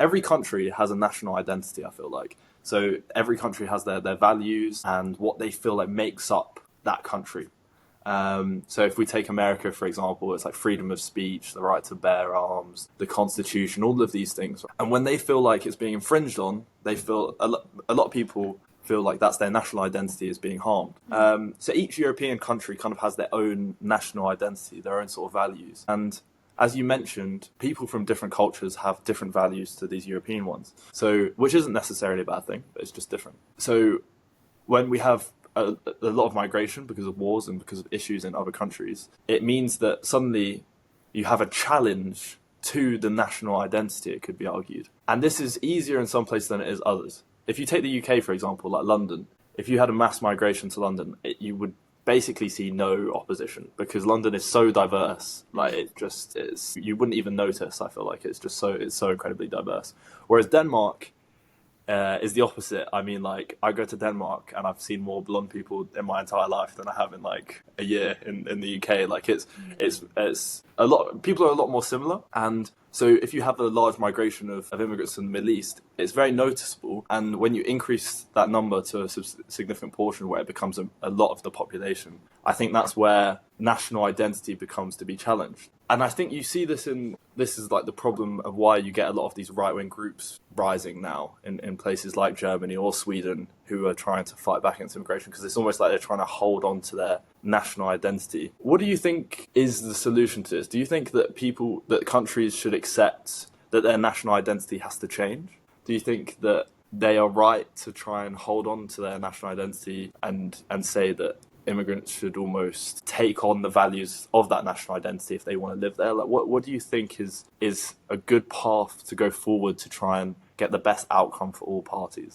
every country has a national identity, I feel like. So every country has their values and what they feel like makes up that country. So if we take America, for example, it's like freedom of speech, the right to bear arms, the Constitution, all of these things. And when they feel like it's being infringed on, they feel a lot of people feel like that's their national identity is being harmed. So each European country kind of has their own national identity, their own sort of values. And as you mentioned, people from different cultures have different values to these European ones. So, which isn't necessarily a bad thing, but it's just different. So when we have a lot of migration because of wars and because of issues in other countries, it means that suddenly you have a challenge to the national identity, it could be argued. And this is easier in some places than it is others. If you take the UK, for example, like London, if you had a mass migration to London, you would basically see no opposition because London is so diverse. Like it just is, you wouldn't even notice. I feel like it's so incredibly diverse. Whereas Denmark is the opposite. I mean, like I go to Denmark and I've seen more blonde people in my entire life than I have in like a year in the UK. Like it's a lot. People are a lot more similar, and so if you have a large migration of immigrants from the Middle East, it's very noticeable. And when you increase that number to a significant portion where it becomes a lot of the population, I think that's where national identity becomes to be challenged. And I think you see this is like the problem of why you get a lot of these right-wing groups rising now in places like Germany or Sweden who are trying to fight back against immigration, because it's almost like they're trying to hold on to their national identity. What do you think is the solution to this? Do you think that countries should accept that their national identity has to change? Do you think that they are right to try and hold on to their national identity and say that immigrants should almost take on the values of that national identity if they want to live there? Like, what do you think is a good path to go forward to try and get the best outcome for all parties?